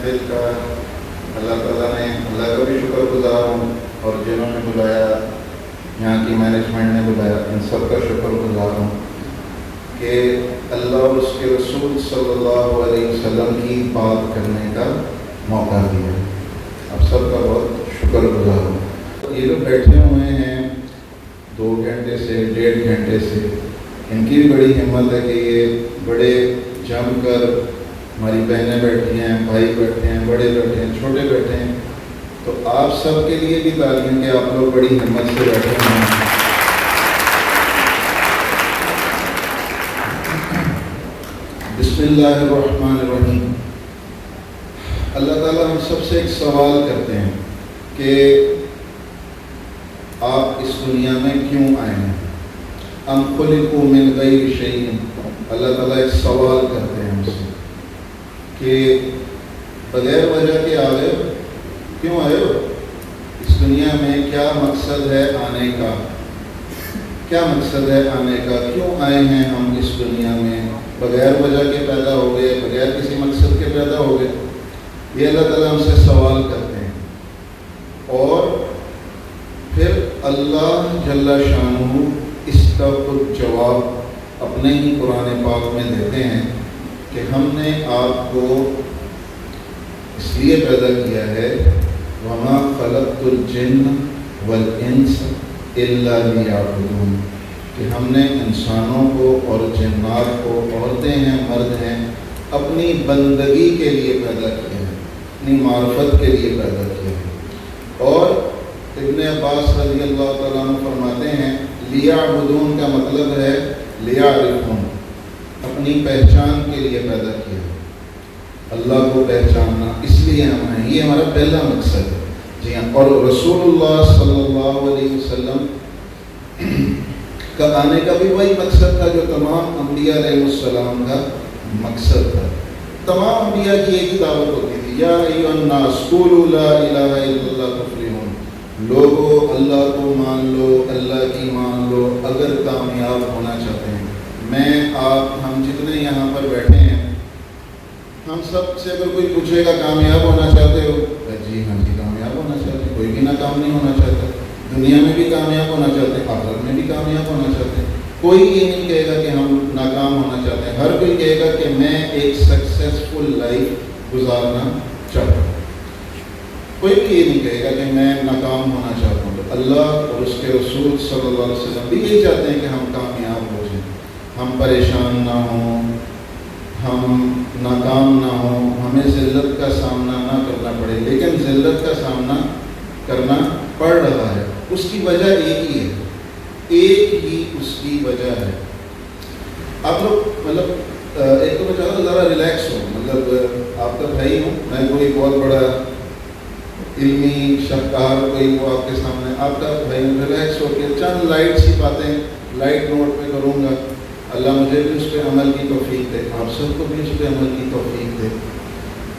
محفل کا اللہ تعالیٰ نے اللہ کا بھی شکر گزار ہوں، اور جنہوں نے بلایا، یہاں کی مینجمنٹ نے بلایا، ان سب کا شکر گزار ہوں کہ اللہ اور اس کے رسول صلی اللہ علیہ وسلم کی بات کرنے کا موقع دیا۔ آپ سب کا بہت شکر گزار ہوں۔ یہ لوگ بیٹھے ہوئے ہیں 2 گھنٹے سے 1.5 گھنٹے سے، ان کی بھی بڑی ہمت ہے کہ یہ بڑے جم کر، ہماری بہنیں بیٹھی ہیں، بھائی بیٹھے ہیں، بڑے بیٹھے ہیں، چھوٹے بیٹھے ہیں، تو آپ سب کے لیے بھی تعلیم کہ آپ لوگ بڑی ہمت سے بیٹھے ہیں۔ بسم اللہ الرحمن الرحیم۔ اللہ تعالیٰ ہم سب سے ایک سوال کرتے ہیں کہ آپ اس دنیا میں کیوں آئے ہیں؟ ام خلقوا من غیر شیء۔ اللہ تعالیٰ ایک سوال کرتے ہیں ہم سے کہ بغیر وجہ کے آئے ہو، کیوں آئے ہو اس دنیا میں؟ کیا مقصد ہے آنے کا؟ کیا مقصد ہے آنے کا؟ کیوں آئے ہیں ہم اس دنیا میں؟ بغیر وجہ کے پیدا ہو گئے، بغیر کسی مقصد کے پیدا ہو گئے؟ یہ اللہ تعالیٰ ہم سے سوال کرتے ہیں، اور پھر اللہ جل شانہ اس کا خود جواب اپنے ہی قرآن پاک میں دیتے ہیں کہ ہم نے آپ کو اس لیے پیدا کیا ہے، وَمَا خَلَقْتُ الْجِنَّ وَالْإِنسَ إِلَّا لِيَعْبُدُونِ، کہ ہم نے انسانوں کو اور جنات کو، عورتیں ہیں مرد ہیں، اپنی بندگی کے لیے پیدا کیا ہے، اپنی معرفت کے لیے پیدا کیا ہے۔ اور ابن عباس رضی اللہ تعالیٰ عنہ فرماتے ہیں لیعبدون کا مطلب ہے لیعرفون، اپنی پہچان کے لیے پیدا کیا، اللہ کو پہچاننا، اس لیے ہم ہیں، یہ ہمارا پہلا مقصد ہے۔ جی ہاں، اور رسول اللہ صلی اللہ علیہ وسلم کا آنے کا بھی وہی مقصد تھا جو تمام انبیاء علیہ السلام کا مقصد تھا۔ تمام انبیاء کی ایک ہی دعوت ہوتی تھی، یا ایھا الناس قولوا لا الہ الا اللہ تفلحون، لوگوں اللہ کو مان لو، اللہ کی مان لو اگر کامیاب ہونا چاہتے ہیں۔ میں، آپ، ہم جتنے یہاں پر بیٹھے ہیں، ہم سب سے اگر کوئی پوچھے گا کامیاب ہونا چاہتے ہو؟ جی ہاں جی، کامیاب ہونا چاہتے ہیں، کوئی بھی ناکام نہیں ہونا چاہتا، دنیا میں بھی کامیاب ہونا چاہتے ہیں، آخرت میں بھی کامیاب ہونا چاہتے ہیں۔ کوئی یہ نہیں کہے گا کہ ہم ناکام ہونا چاہتے ہیں، ہر کوئی کہے گا کہ میں ایک سکسیسفل لائف گزارنا چاہتا ہوں، کوئی بھی یہ نہیں کہے گا کہ میں ناکام ہونا چاہتا ہوں۔ تو اللہ اور اس کے رسول صلی اللہ علیہ وسلم بھی یہی چاہتے ہیں کہ ہم کامیاب ہو جائیں، ہم پریشان نہ ہوں، ہم ناکام نہ ہوں، ہمیں ذلت کا سامنا نہ کرنا پڑے، لیکن ذلت کا سامنا کرنا پڑ رہا ہے۔ اس کی وجہ ایک ہی ہے، ایک ہی اس کی وجہ ہے۔ آپ لوگ ایک تو میں چاہتا ہوں ذرا ریلیکس ہو، آپ کا بھائی ہوں میں، کوئی بہت بڑا علمی شاہکار کوئی وہ آپ کے سامنے، آپ کا بھائی ریلیکس ہو کے چند لائٹ سی باتیں لائٹ نوٹ پہ کروں گا۔ اللہ مجھے بھی اس پہ عمل کی توفیق دے، آپ سب کو بھی اس پہ عمل کی توفیق دے۔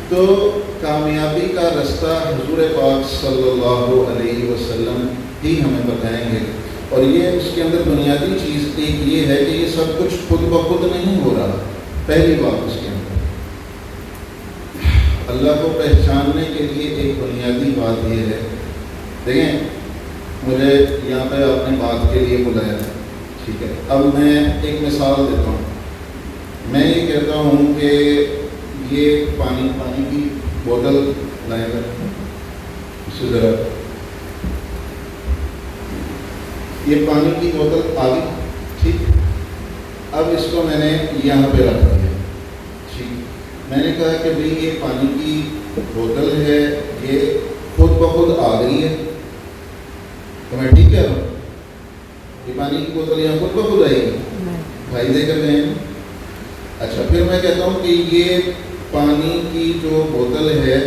تو کامیابی کا رستہ حضور پاک صلی اللہ علیہ وسلم ہی ہمیں بتائیں گے، اور یہ اس کے اندر بنیادی چیز ایک یہ ہے کہ یہ سب کچھ خود بخود نہیں ہو رہا۔ پہلی بات اس کے اندر اللہ کو پہچاننے کے لیے ایک بنیادی بات یہ ہے، دیکھیں مجھے یہاں پہ آپ نے بات کے لیے بلایا ہے، ٹھیک ہے، اب میں ایک مثال دیتا ہوں۔ میں یہ کہتا ہوں کہ یہ پانی کی بوتل لائے گا، اس سے ذرا یہ پانی کی بوتل آ گئی، ٹھیک، اب اس کو میں نے یہاں پہ رکھ دیا، ٹھیک، میں نے کہا کہ بھئی یہ پانی کی بوتل ہے، یہ خود بخود آ گئی ہے، تو میں ٹھیک کہہ رہا ہوں، یہ پانی کی بوتل یہاں خود بخود آئے گی، بھائی دے کر گئے ہیں۔ اچھا، پھر میں کہتا ہوں کہ یہ پانی کی جو بوتل ہے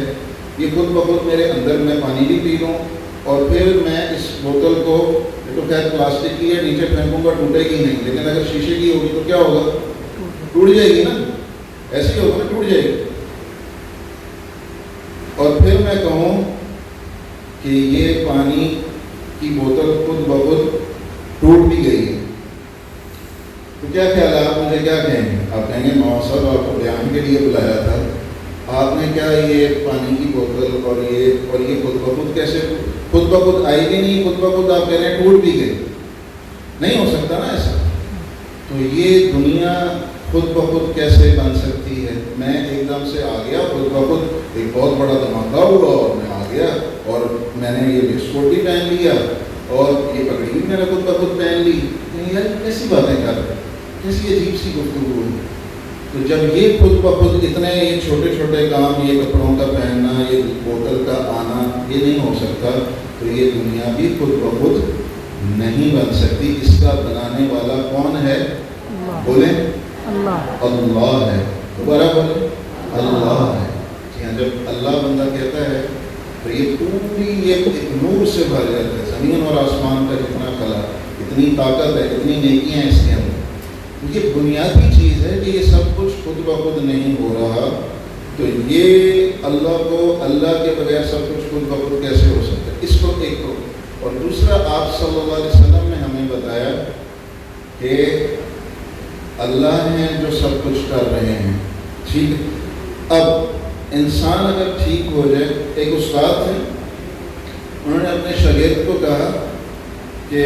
یہ خود بخود میرے اندر میں پانی بھی پی لوں، اور پھر میں اس بوتل کو، یہ تو خیر پلاسٹک کی ہے، نیچے پھینکوں گا ٹوٹے گی نہیں، لیکن اگر شیشے کی ہوگی تو کیا ہوگا؟ ٹوٹ جائے گی نا، ایسے ہی ہوگا، ٹوٹ جائے گی۔ اور پھر میں کہوں کہ یہ پانی کی بوتل خود بخود ٹوٹ بھی گئی ہے، تو کیا خیال ہے؟ آپ مجھے کیا کہیں گے؟ آپ کہیں گے ماؤ صاحب آپ کو بیان کے لیے بلایا تھا، آپ نے کیا یہ پانی کی بوتل اور یہ خود بخود کیسے خود بخود آئے گی نہیں، خود بخود آپ کہہ رہے ہیں ٹوٹ بھی گئے، نہیں ہو سکتا نا ایسا۔ تو یہ دنیا خود بخود کیسے بن سکتی ہے؟ میں ایک دم سے آ گیا خود بخود، ایک بہت بڑا دھماکہ ہوا اور میں آ گیا اور میں نے یہ بسکوٹ بھی پہن لیا اور یہ پگڑی بھی میں نے خود بخود پہن لی۔ یار کیسی باتیں کر رہے ہیں، کیسی عجیب سی گفتگو ہے۔ تو جب یہ خود بخود اتنے یہ چھوٹے چھوٹے کام، یہ کپڑوں کا پہننا، یہ بوتل کا آنا، یہ نہیں ہو سکتا، تو یہ دنیا بھی خود بخود نہیں بن سکتی۔ اس کا بنانے والا کون ہے؟ بولیں اللہ، اللہ ہے۔ دوبارہ بولیں اللہ ہے۔ جی ہاں، جب اللہ بندہ کہتا ہے تو یہ پوری یہ ایک نور سے بھر جاتا ہے، زمین اور آسمان کا جتنا خلا، اتنی طاقت ہے، اتنی نیکیاں ہیں اس کے اندر۔ یہ بنیادی چیز ہے کہ یہ سب کچھ خود بخود نہیں ہو رہا، تو یہ اللہ کو، اللہ کے بغیر سب کچھ خود بخود کیسے ہو سکتا ہے؟ اس کو ایک کو، اور دوسرا آپ صلی اللہ علیہ وسلم نے ہمیں بتایا کہ اللہ ہیں جو سب کچھ کر رہے ہیں، ٹھیک ہے۔ اب انسان اگر ٹھیک ہو جائے، ایک استاد تھے، انہوں نے اپنے شاگرد کو کہا کہ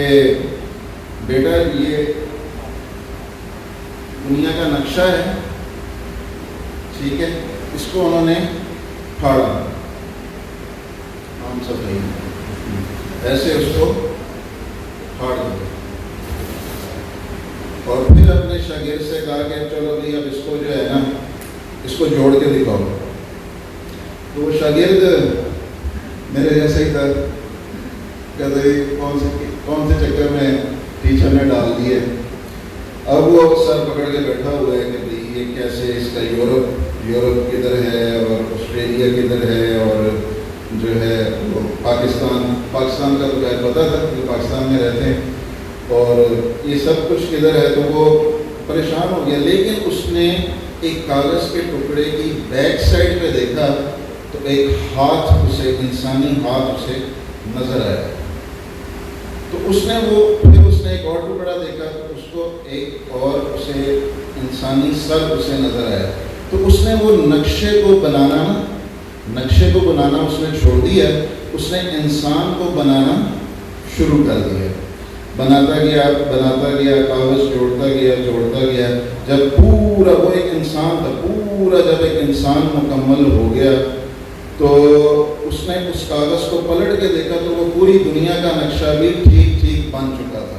بیٹا یہ دنیا کا نقشہ ہے، ٹھیک ہے، اس کو انہوں نے پھاڑا، ہم سب ایسے اس کو پھاڑ دیا، اور پھر اپنے شاگرد سے کہا کہ چلو بھائی اب اس کو جو ہے نا، اس کو جوڑ کے دکھاؤ۔ تو وہ شاگرد میرے جیسا ہی تھا، کہتے کون سے چکر میں ٹیچر نے ڈال دیے۔ اب وہ سر پکڑ کے بیٹھا ہوا ہے کہ بھائی یہ کیسے، اس کا یورپ کدھر ہے اور آسٹریلیا کدھر ہے، اور جو ہے وہ پاکستان کا تو خیر پتہ تھا کہ پاکستان میں رہتے ہیں، اور یہ سب کچھ کدھر ہے، تو وہ پریشان ہو گیا۔ لیکن اس نے ایک کاغذ کے ٹکڑے کی بیک سائڈ پہ دیکھا تو ایک ہاتھ اسے، انسانی ہاتھ اسے نظر آیا، تو اس نے ایک اور ٹکڑا دیکھا تو اس کو ایک اور اسے انسانی سر اسے نظر آیا، تو اس نے وہ نقشے کو بنانا اس نے چھوڑ دیا، اس نے انسان کو بنانا شروع کر دیا، بناتا گیا، کاغذ جوڑتا گیا، جب پورا وہ ایک انسان تھا، جب ایک انسان مکمل ہو گیا تو اس نے اس کاغذ کو پلٹ کے دیکھا تو وہ پوری دنیا کا نقشہ بھی ٹھیک بن چکا تھا۔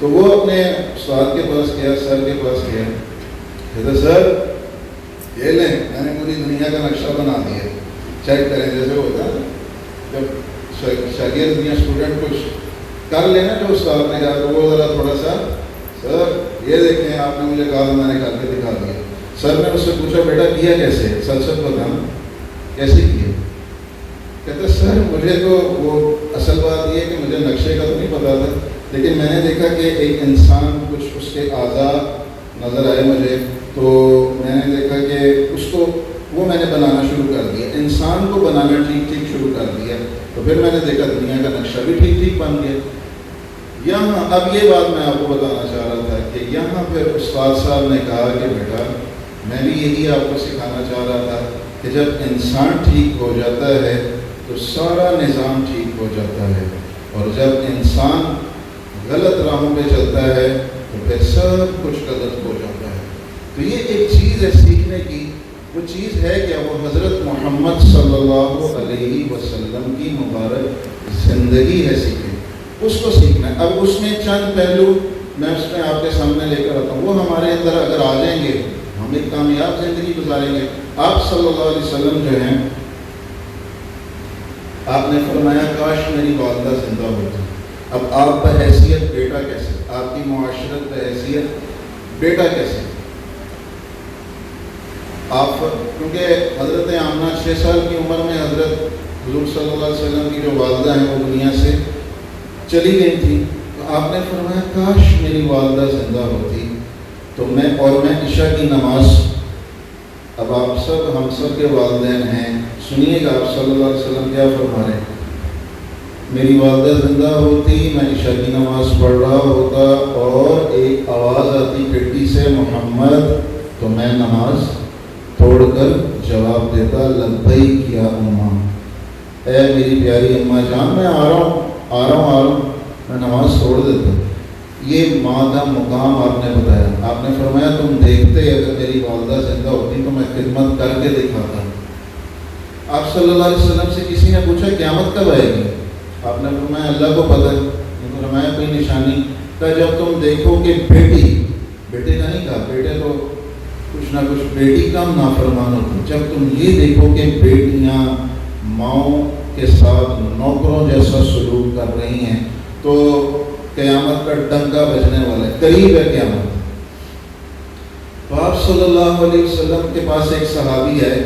تو وہ اپنے استاد کے پاس گیا، سر کے پاس گیا، کہتا سر یہ لیں، میں نے پوری دنیا کا نقشہ بنا دیا، چیک کریں۔ جیسے ہوتا ہے جب شاگرد یا اسٹوڈنٹ کچھ کر لینا جو استاد نے کہا تو وہ ذرا تھوڑا سا، سر یہ دیکھیں آپ نے مجھے کہا تھا، میں نے کر کے دکھا دیا۔ سر نے اس سے پوچھا بیٹا کیا کیسے، سچ بتانا کیسے کیا؟ کہتا سر مجھے تو وہ اصل بات یہ ہے کہ مجھے نقشے کا تو نہیں پتا تھا، لیکن میں نے دیکھا کہ ایک انسان کچھ اس کے اعضاء نظر آئے مجھے، تو میں نے دیکھا کہ اس کو وہ میں نے بنانا شروع کر دیا، انسان کو بنانا ٹھیک شروع کر دیا، تو پھر میں نے دیکھا دنیا کا نقشہ بھی ٹھیک بن گیا۔ یہاں اب یہ بات میں آپ کو بتانا چاہ رہا تھا کہ یہاں پھر استاد صاحب نے کہا کہ بیٹا میں بھی یہی آپ کو سکھانا چاہ رہا تھا کہ جب انسان ٹھیک ہو جاتا ہے تو سارا نظام ٹھیک ہو جاتا ہے، اور جب انسان غلط راہوں پہ چلتا ہے تو پھر سب کچھ غلط ہو جاتا ہے۔ تو یہ ایک چیز ہے سیکھنے کی، وہ چیز ہے کہ وہ حضرت محمد صلی اللہ علیہ وسلم کی مبارک زندگی ہے، سیکھیں اس کو سیکھنا ہے۔ اب اس میں چند پہلو میں اس میں آپ کے سامنے لے کر آتا ہوں، وہ ہمارے اندر اگر آ جائیں گے ہم ایک کامیاب زندگی گزاریں گے۔ آپ صلی اللہ علیہ وسلم جو ہیں، آپ نے فرمایا کاش میری والدہ زندہ ہوتی۔ اب آپ بحیثیت بیٹا کیسے، آپ کی معاشرت بحیثیت بیٹا کیسے؟ آپ کیونکہ حضرت آمنہ 6 سال کی عمر میں حضرت حضور صلی اللہ علیہ وسلم کی جو والدہ ہیں وہ دنیا سے چلی گئی تھی، تو آپ نے فرمایا کاش میری والدہ زندہ ہوتی تو میں عشاء کی نماز، اب آپ سب ہم سب کے والدین ہیں، سنیے گا آپ صلی اللہ علیہ وسلم کیا فرما رہے ہیں، میری والدہ زندہ ہوتی، میں عشاء کی نماز پڑھ رہا ہوتا اور ایک آواز آتی کھڑکی سے محمد، تو میں نماز توڑ کر اے میری پیاری اماں جان میں آ رہا ہوں میں نماز چھوڑ دیتا ہوں. یہ مادہ مقام آپ نے بتایا. آپ نے فرمایا تم دیکھتے اگر میری والدہ زندہ ہوتی تو میں خدمت کر کے دکھاتا. آپ صلی اللہ علیہ وسلم سے کسی نے پوچھا قیامت کب آئے گی؟ آپ نے فرمایا اللہ کو پتہ ہے. فرمایا کوئی نشانی؟ کہ جب تم دیکھو کہ بیٹے کا نہیں کہا، بیٹے تو کچھ نہ کچھ بیٹی کا نافرمان ہوتی. جب تم یہ دیکھو کہ بیٹیاں ماؤں کے ساتھ نوکروں جیسا سلوک کر رہی ہیں تو قیامت کا ڈنکا بجنے والا ہے، قریب ہے قیامت. تو آپ صلی اللہ علیہ وسلم کے پاس ایک صحابی ہے،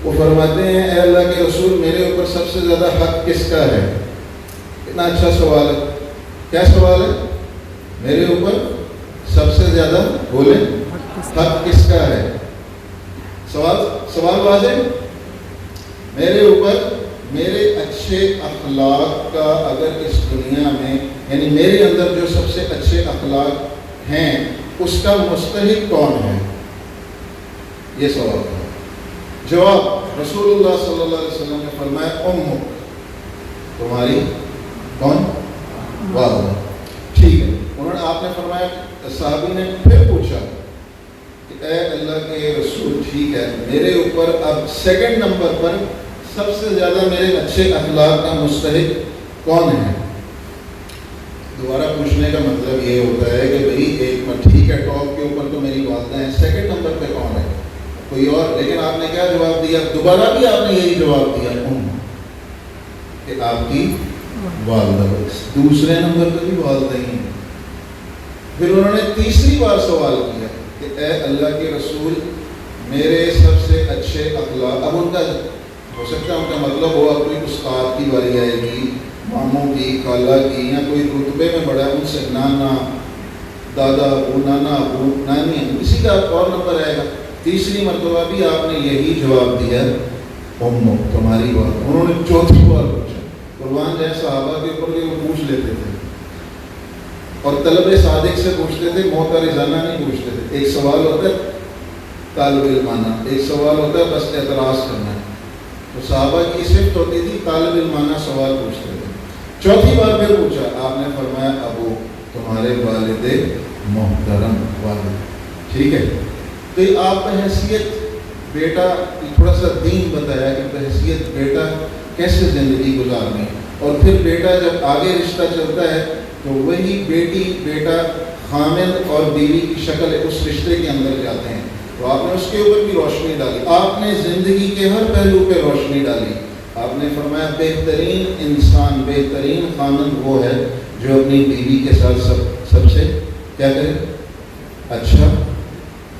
وہ فرماتے ہیں اے اللہ کے رسول میرے اوپر سب سے زیادہ حق کس کا ہے؟ اتنا اچھا سوال ہے. کیا سوال ہے؟ میرے اوپر سب سے زیادہ بولے حق کس کا ہے؟ سوال واضح. میرے اوپر میرے اچھے اخلاق کا اگر اس دنیا میں یعنی میرے اندر جو سب سے اچھے اخلاق ہیں اس کا مستحق کون ہے؟ یہ سوال تھا. جواب رسول اللہ صلی اللہ علیہ وسلم نے فرمایا امک، تمہاری کون؟ والدہ. ٹھیک ہے. انہوں نے آپ نے فرمایا، صحابی نے پھر پوچھا کہ اے اللہ کے رسول ٹھیک ہے میرے اوپر اب سیکنڈ نمبر پر سب سے زیادہ میرے اچھے اخلاق کا مستحق کون ہے؟ دوبارہ پوچھنے کا مطلب یہ ہوتا ہے کہ بھئی ایک پر ٹھیک ہے ٹاپ کے اوپر تو میری والدہ ہیں، سیکنڈ نمبر پہ کون ہے؟ کوئی اور. لیکن آپ نے کیا جواب دیا؟ دوبارہ بھی آپ نے یہی جواب دیا کہ آپ کی والدہ. دوسرے نمبر پہ بھی والدہ ہی ہیں. پھر انہوں نے تیسری بار سوال کیا کہ اے اللہ کے رسول میرے سب سے اچھے اخلاق. اب ان کا ہو سکتا ہے ان کا مطلب ہوا کوئی استاد کی باری آئے گی، ماموں کی، خالہ کی، یا کوئی رتبے میں بڑا ان سے نانا دادا ابو، نانا ابو، نانی، کسی کا اور نمبر آئے گا. تیسری مرتبہ بھی آپ نے یہی جواب دیا امو، تمہاری بات. انہوں نے چوتھی بار پوچھا. قربان جائے صحابہ کے اوپر وہ پوچھ لیتے تھے اور طلب صادق سے پوچھتے تھے، معترضانہ نہیں پوچھتے تھے. ایک سوال ہوتا ہے طالب علمانہ، ایک سوال ہوتا ہے بس اعتراض کرنا ہے. تو صحابہ کی صفت ہوتی تھی طالب علمانہ سوال پوچھتے تھے. چوتھی بار پھر پوچھا. آپ نے فرمایا ابو، تمہارے والد محترم والد. ٹھیک ہے. تو یہ آپ بحیثیت بیٹا تھوڑا سا دین بتایا کہ بحیثیت بیٹا کیسے زندگی گزارنی. اور پھر بیٹا جب آگے رشتہ چلتا ہے تو وہی بیٹی بیٹا خامد اور بیوی کی شکل اس رشتے کے اندر جاتے ہیں. تو آپ نے اس کے اوپر بھی روشنی ڈالی. آپ نے زندگی کے ہر پہلو پہ روشنی ڈالی. آپ نے فرمایا بہترین انسان، بہترین خامد وہ ہے جو اپنی بیوی کے ساتھ سب سے کیا کرے؟ اچھا.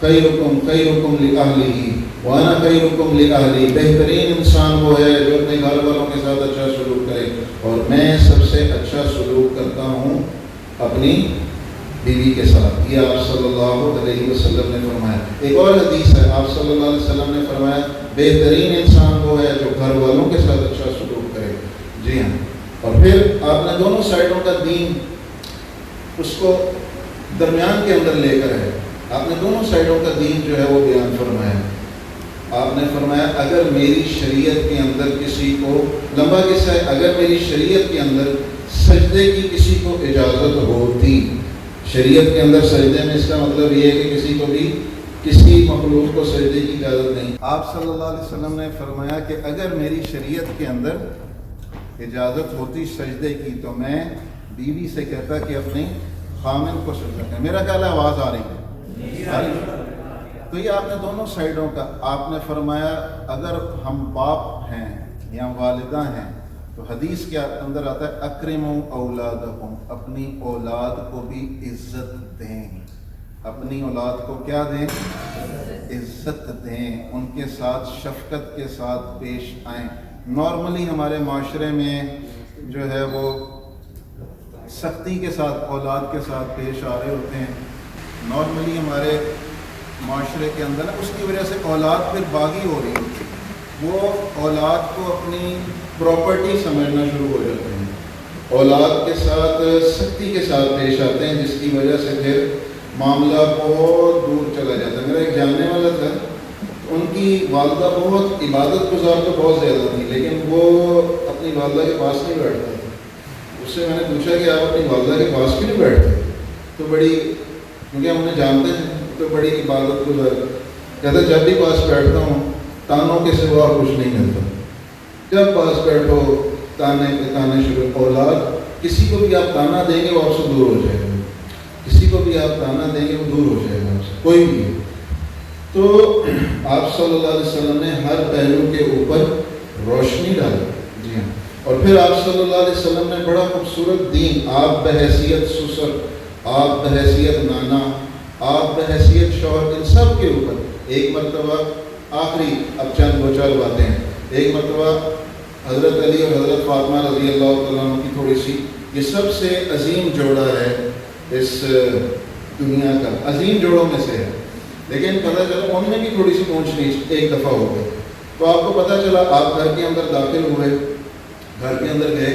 خیرکم خیرکم لأہلہ وانا خیرکم لأہلی. بہترین انسان وہ ہے جو اپنے گھر والوں کے ساتھ اچھا سلوک کرے، اور میں سب سے اچھا سلوک کرتا ہوں اپنی بیوی کے ساتھ. یہ آپ صلی اللہ علیہ وسلم نے فرمایا. ایک اور حدیث ہے، آپ صلی اللہ علیہ وسلم نے فرمایا بہترین انسان وہ ہے جو گھر والوں کے ساتھ اچھا سلوک کرے. جی ہاں. اور پھر آپ نے دونوں سائڈوں کا دین اس کو درمیان کے اندر لے کر ہے. آپ نے دونوں سائڈوں کا دین جو ہے وہ بیان فرمایا. آپ نے فرمایا اگر میری شریعت کے اندر کسی کو، لمبا قصہ ہے، اگر میری شریعت کے اندر سجدے کی کسی کو اجازت ہوتی، شریعت کے اندر سجدے میں اس کا مطلب یہ ہے کہ کسی کو بھی کسی مخلوق کو سجدے کی اجازت نہیں. آپ صلی اللہ علیہ وسلم نے فرمایا کہ اگر میری شریعت کے اندر اجازت ہوتی سجدے کی تو میں بیوی سے کہتا کہ اپنی خامن کو سجدہ کرے. میرا خیال ہے آواز آ رہی ہے. تو یہ آپ نے دونوں سائڈوں کا. آپ نے فرمایا اگر ہم باپ ہیں یا والدہ ہیں تو حدیث کے اندر آتا ہے اکرموا اولادکم، اپنی اولاد کو بھی عزت دیں. اپنی اولاد کو کیا دیں؟ عزت دیں. ان کے ساتھ شفقت کے ساتھ پیش آئیں. نارملی ہمارے معاشرے میں جو ہے وہ سختی کے ساتھ اولاد کے ساتھ پیش آ رہے ہوتے ہیں. نارملی ہمارے معاشرے کے اندر اس کی وجہ سے اولاد پھر باغی ہو رہی ہوتی ہے. وہ اولاد کو اپنی پراپرٹی سمجھنا شروع ہو جاتے ہیں. اولاد کے ساتھ سختی کے ساتھ پیش آتے ہیں، جس کی وجہ سے پھر معاملہ بہت دور چلا جاتا ہے. میرا ایک جاننے والا تھا، ان کی والدہ بہت عبادت گزار تو بہت زیادہ تھی، لیکن وہ اپنی والدہ کے پاس نہیں بیٹھتے تھے. اس سے میں نے پوچھا کہ آپ اپنی والدہ کے پاس کیوں نہیں بیٹھتے؟ تو بڑی، کیونکہ ہم انہیں جانتے ہیں تو بڑی عبادت گزار. کہتے جب بھی پاس بیٹھتا ہوں تانوں کے سوا کچھ نہیں ملتا. جب پاس بیٹھو تانے پہ تانے شروع. اولاد کسی کو بھی آپ تانا دیں گے وہ آپ سے دور ہو جائے گا، کسی کو بھی آپ تانا دیں گے وہ دور ہو جائے گا آپ سے، کوئی بھی. تو آپ صلی اللہ علیہ وسلم نے ہر پہلو کے اوپر روشنی ڈالی. جی ہاں. اور پھر آپ صلی اللہ علیہ وسلم نے بڑا خوبصورت دین، آپ بحیثیت سسر، آپ بحیثیت نانا، آپ بحیثیت شوہر، ان سب کے اوپر ایک مرتبہ، آخری اب چند دو چار باتیں ہیں. ایک مرتبہ حضرت علی اور حضرت فاطمہ رضی اللہ تعالیٰ عنہ کی تھوڑی سی، یہ سب سے عظیم جوڑا ہے اس دنیا کا، عظیم جوڑوں میں سے ہے. لیکن پتہ چلا ان میں بھی تھوڑی سی پہنچ نیچ ایک دفعہ ہو گئی. تو آپ کو پتہ چلا، آپ گھر کے اندر داخل ہوئے، گھر کے اندر گئے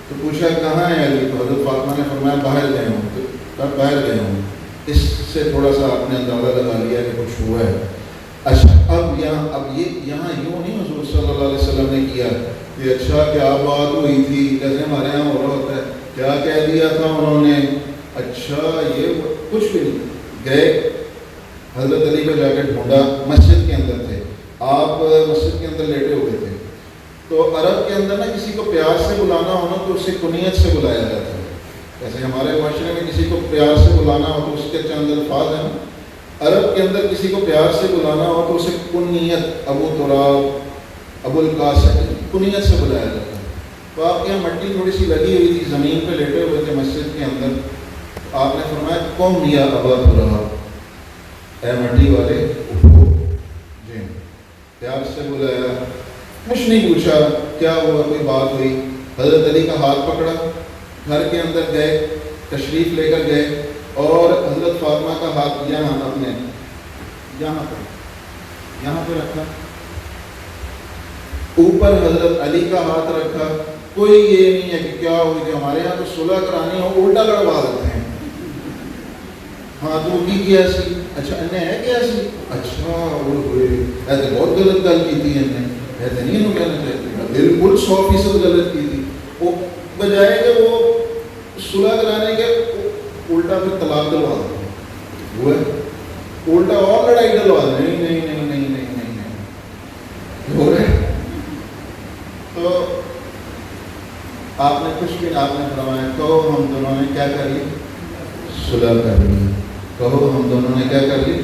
تو پوچھا کہاں ہے علی؟ تو حضرت فاطمہ نے فرمایا باہر گئے ہوں. تو کب باہر گئے ہوں؟ اس سے تھوڑا سا آپ نے اندازہ لگا لیا کہ کچھ ہوا ہے. اچھا اب یہاں یوں نہیں حضور صلی اللہ علیہ وسلم نے کیا کہ اچھا کیا بات ہوئی تھی، جیسے ہمارے یہاں ہو رہا ہوتا ہے، کیا کہہ دیا تھا انہوں نے، اچھا یہ کچھ بھی نہیں. گئے حضرت علی کو جا کے ڈھونڈا. مسجد کے اندر تھے آپ، مسجد کے اندر لیٹے ہوئے تھے. تو عرب کے اندر نا کسی کو پیار سے بلانا ہونا تو اسے کنیت سے بلایا جاتا ہے. جیسے ہمارے معاشرے میں کسی کو پیار سے بلانا ہو تو اس کے چند الفاظ ہیں. عرب کے اندر کسی کو پیار سے بلانا ہو تو اسے کنیت، ابو تراب، ابو القاسم، کنیت سے بلایا جاتا ہے. تو آپ کے یہاں مٹی تھوڑی سی لگی ہوئی تھی، زمین پہ لیٹے ہوئے تھے مسجد کے اندر. آپ نے فرمایا قوم یا ابا تراب، اے مٹی والے اٹھو. جی پیار سے بلایا، کچھ نہیں پوچھا کیا ہوا، کوئی بات ہوئی. حضرت علی کا ہاتھ پکڑا، گھر کے اندر گئے، تشریف لے کر گئے اور حضرت فاطمہ کا ہاتھ یہاں اپنے یہاں پہ رکھا، اوپر حضرت علی کا ہاتھ رکھا. کوئی یہ نہیں ہے کہ کیا ہوئی، کہ ہمارے یہاں تو صلح کرانی ہو الٹا لڑوا دیتے ہیں. ہاں تو بھی کیا سی، اچھا انہیں ہے کیا سی، اچھا ایسے بہت غلط گل کی تھی، ایسے نہیں کہنا چاہتے، بالکل 100% غلط کی تھی. وہ بجائے کہ وہ صلح کرانے کے الٹا پھر طلاق دلوا دیں، وہ الٹا اور لڑائی ڈلوا دیں. نہیں نہیں نہیں نہیں نہیں نہیں نہیں ہو رہے. تو آپ نے کچھ بھی، آپ نے فرمایا کہو ہم دونوں نے کیا کر لی، صلح کر لی. کہو ہم دونوں نے کیا کر لی،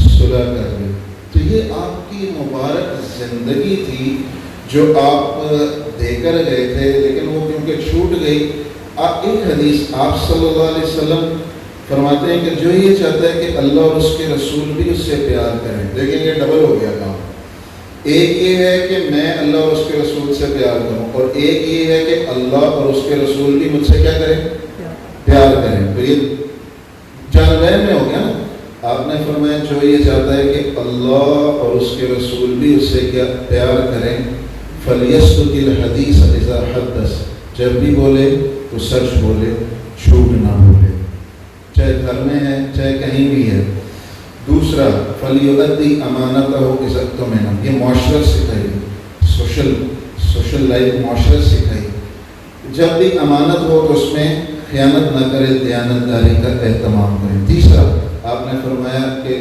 صلح کر لی. تو یہ آپ کی مبارک زندگی تھی جو آپ دے کر گئے تھے، لیکن وہ کیونکہ چھوٹ گئی. ایک حدیث آپ صلی اللہ علیہ وسلم فرماتے ہیں کہ جو یہ چاہتا ہے کہ اللہ اور اس کے رسول بھی اس سے پیار کریں. لیکن یہ ڈبل ہو گیا کام. ایک یہ ہے کہ میں اللہ اور اس کے رسول سے پیار کروں، اور ایک یہ ہے کہ اللہ اور اس کے رسول بھی مجھ سے کیا کریں، پیار کریں. تو یہ جانبین میں ہو گیا نا. آپ نے فرمایا جو یہ چاہتا ہے کہ اللہ اور اس کے رسول بھی اس سے کیا پیار کریں، فَلْيَسْدُقِ الْحَدِيثَ إِذَا حَدَّثَ، جب بھی بولے تو سچ بولے، جھوٹ نہ بولے، چاہے گھر میں ہے چاہے کہیں بھی ہے. دوسرا فَلْيُؤَدِّ أَمَانَتَهُ إِذَا اؤْتُمِنَ، یہ معاشرت سکھائی، سوشل لائف معاشرت سکھائی. جب بھی امانت ہو تو اس میں خیانت نہ کرے، دیانت داری کا اہتمام کرے. تیسرا آپ نے فرمایا کہ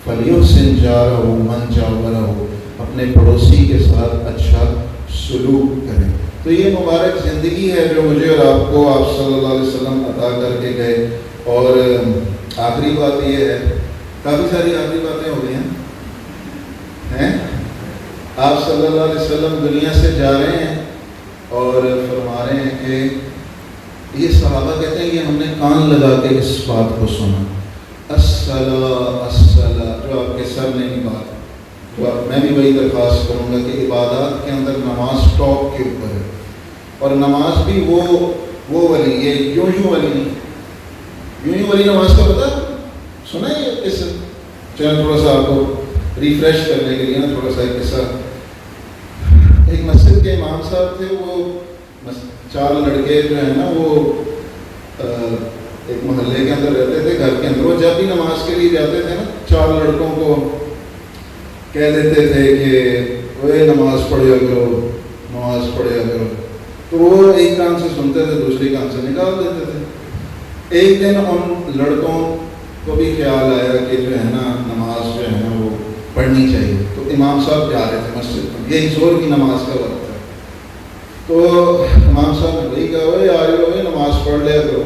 فَلْيُحْسِنْ جَارَهُ مَنْ جَاوَرَهُ، اپنے پڑوسی کے ساتھ اچھا سلوک کریں. تو یہ مبارک زندگی ہے جو مجھے اور آپ کو آپ صلی اللہ علیہ وسلم عطا کر کے گئے. اور آخری بات یہ ہے، کافی ساری آخری باتیں ہو گئی ہیں. آپ صلی اللہ علیہ وسلم دنیا سے جا رہے ہیں اور فرما رہے ہیں کہ یہ صحابہ کہتے ہیں کہ ہم نے کان لگا کے اس بات کو سنا، الصلاۃ، جو آپ کے سر نے کی بات. تو میں بھی وہی درخواست کروں گا کہ عبادات کے اندر نماز ٹاپ کے اوپر ہے. اور نماز بھی وہ والی، یہ یوں والی نہیں، یوں والی نماز کا پتہ سنا ہے یہ قصہ؟ چلیں تھوڑا سا آپ کو ریفریش کرنے کے لیے نا تھوڑا سا ایک قصہ. ایک مسجد کے امام صاحب تھے، وہ 4 لڑکے جو ہیں نا وہ ایک محلے کے اندر رہتے تھے، گھر کے اندر. وہ جب بھی نماز کے لیے جاتے تھے نا 4 لڑکوں کو کہہ دیتے تھے کہ وہ نماز پڑھیا کرو، نماز پڑھیا کرو، تو وہ ایک کان سے سنتے تھے دوسری کان سے نکال دیتے تھے۔ ایک دن ان لڑکوں کو بھی خیال آیا کہ جو ہے نا نماز جو ہے نا وہ پڑھنی چاہیے، تو امام صاحب جا رہے تھے مسجد میں، یہی زور کی نماز کا وقت ہے، تو امام صاحب نے وہی کہا وہ آ رہے ہو نماز پڑھ لیا کرو،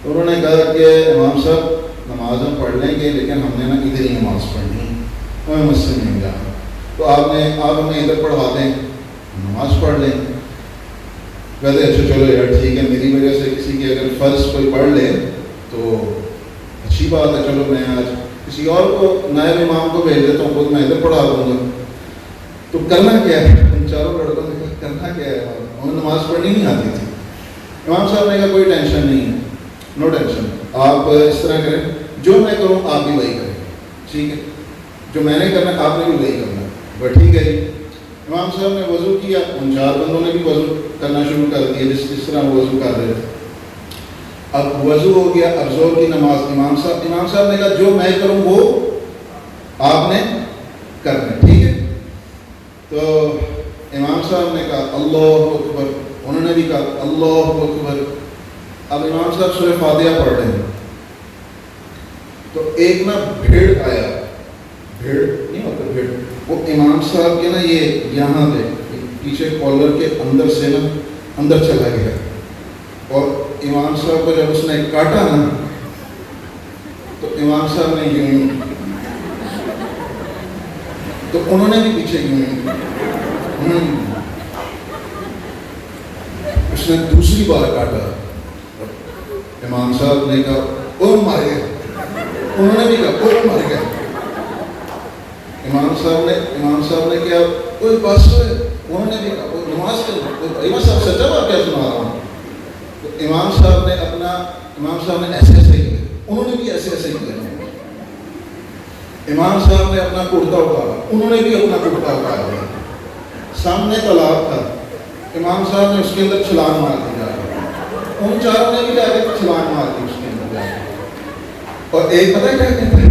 تو انہوں نے کہا کہ امام صاحب نماز ہم پڑھ لیں گے لیکن ہم نے نا ادھر ہی نماز پڑھنی ہے، ہمیں مسجد نہیں جانا، تو آپ ہمیں ادھر پڑھا دیں، نماز پڑھ لیں۔ کہتے اچھا چلو یار ٹھیک ہے، میری وجہ سے کسی کی اگر فرض کوئی پڑھ لے تو اچھی بات ہے، چلو میں آج کسی اور کو نائب امام کو بھیج دیتا ہوں، خود میں ادھر پڑھا دوں گا۔ تو کرنا کیا ہے، ان چاروں لڑکوں نے کہا کرنا کیا ہے، انہیں نماز پڑھنی نہیں آتی تھی۔ امام صاحب نے کہا کوئی ٹینشن نہیں ہے، نو ٹینشن، آپ اس طرح کریں جو میں کروں آپ بھی وہی کریں، ٹھیک ہے، جو میں نے کرنا آپ نے بھی وہی کرنا، بس ٹھیک ہے جی۔ امام صاحب نے وضو کیا، ان چار بندوں نے بھی وضو کرنا شروع کر دیا جس طرح وہ وضو کر رہے تھے۔ اب وضو ہو گیا، اب زور کی نماز، امام صاحب نے کہا جو میں کروں وہ آپ نے کرنا، ٹھیک ہے۔ تو امام صاحب نے کہا اللہ اکبر، انہوں نے بھی کہا اللہ اکبر۔ اب امام صاحب سورہ فاتحہ پڑھ رہے ہیں، تو ایک نا بھیڑ آیا، بھیڑ نہیں ہوتا بھیڑ، وہ امام صاحب کے نا یہ یہاں پہ پیچھے کالر کے اندر سے نا اندر چلا گیا، اور امام صاحب کو جب اس نے کاٹا نا تو امام صاحب نے یوں، تو انہوں نے بھی پیچھے یوں، اس نے دوسری بار کاٹا، امام صاحب نے کہا او مر گیا، انہوں نے بھی کہا او مر گیا۔ امام صاحب نے کیا کوئی بس ہے، انہوں نے بھی کہا نماز کے امام صاحب سچا بات کیا سنا رہا ہوں، تو امام صاحب نے ایسے ایسے ہی کیا، انہوں نے بھی ایسے ایسے ہی کیا۔ امام صاحب نے اپنا کرتا اٹھایا، انہوں نے بھی اپنا کرتا اٹھایا، سامنے تالاب تھا، امام صاحب نے اس کے اندر چھلانگ مار دی جا رہی، ان چاروں نے بھی جا کے چھلانگ مار دی اس کے اندر جا کے، اور ایک پتہ کیا کہتا ہے،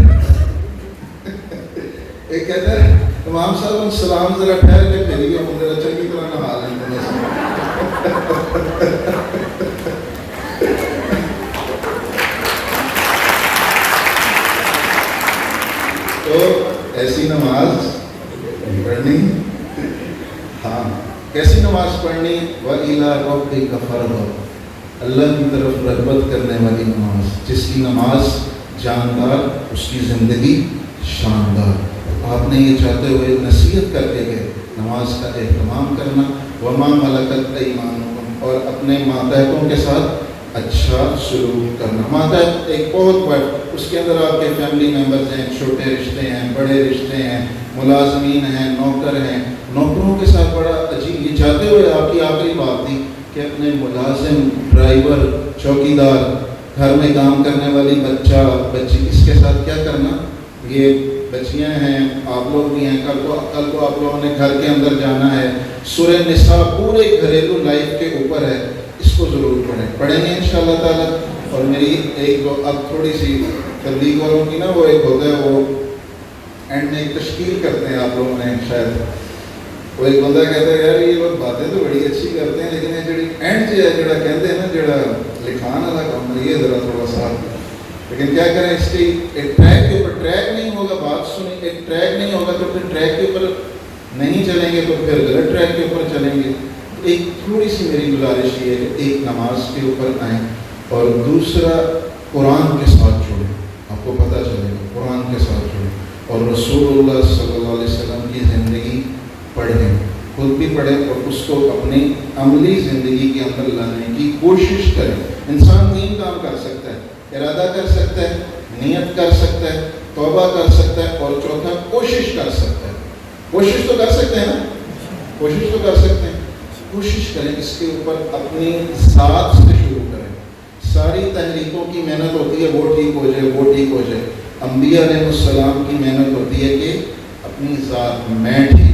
ایک کہتا ہے امام صاحب السلام ذرا ٹھہر کے پھیریے، ہم ذرا چنگی طرح نہا لیں گے۔ تو ایسی نماز پڑھنی، ہاں کیسی نماز پڑھنی، وَإِلَىٰ رَبِّكَ فَارْغَب، اللہ کی طرف رغبت کرنے والی نماز، جس کی نماز جاندار اس کی زندگی شاندار۔ آپ نے یہ چاہتے ہوئے نصیحت کر کے گئے نماز کا اہتمام کرنا، وَمَا مَلَكَتْ أَيْمَانُكُمْ، اور اپنے ماتحتوں کے ساتھ اچھا سلوک کرنا۔ ماتحت ایک بہت بڑا، اس کے اندر آپ کے فیملی ممبرز ہیں، چھوٹے رشتے ہیں، بڑے رشتے ہیں، ملازمین ہیں، نوکر ہیں، نوکروں کے ساتھ بڑا عجیب، یہ چاہتے ہوئے آپ کی آخری بات تھی کہ اپنے ملازم، ڈرائیور، چوکیدار، گھر میں کام کرنے والی بچہ، بچی، اس کے ساتھ کیا کرنا، یہ بچیاں ہیں، آپ لوگ بھی ہیں، کل کو آپ لوگوں نے گھر کے اندر جانا ہے، سورہ نساء پورے گھریلو لائف کے اوپر ہے، اس کو ضرور پڑھیں گے انشاءاللہ تعالیٰ۔ اور میری ایک دو اب تھوڑی سی تبلیغ والوں کی نا وہ ایک ہوتا ہے، وہ اینڈ میں ایک تشکیل کرتے ہیں، آپ لوگوں نے شاید، وہ ایک بندہ کہتا ہے یار یہ لوگ باتیں تو بڑی اچھی کرتے ہیں لیکن یہ جڑی اینڈ جو ہے جڑا کہتے ہیں نا جڑا لکھان والا کام ہے، یہ ذرا تھوڑا سا، لیکن کیا کریں اس کی ایک ٹریک کے اوپر ٹریک نہیں ہوگا، بات سنیں، ایک ٹریک نہیں ہوگا تو پھر ٹریک کے اوپر نہیں چلیں گے تو پھر غلط ٹریک کے اوپر چلیں گے۔ ایک تھوڑی سی میری گزارش یہ ہے کہ ایک نماز کے اوپر آئیں، اور دوسرا قرآن کے ساتھ جڑیں، آپ کو پتہ چلے گا قرآن کے ساتھ جڑیں، اور رسول اللہ صلی اللہ علیہ وسلم کی زندگی پڑھیں، خود بھی پڑھیں اور اس کو اپنی عملی زندگی کے اندر لانے کی کوشش کریں۔ انسان تین کام کر سکتا ہے، ارادہ کر سکتا ہے، نیت کر سکتا ہے، توبہ کر سکتا ہے، اور چوتھا کوشش کر سکتا ہے۔ کوشش تو کر سکتے ہیں نا، کوشش تو کر سکتے ہیں، کوشش کریں اس کے اوپر اپنی ذات سے شروع کریں۔ ساری تحریکوں کی محنت ہوتی ہے وہ ٹھیک ہو جائے، وہ ٹھیک ہو جائے، انبیاء علیہ السلام کی محنت ہوتی ہے کہ اپنی ذات میں ٹھیک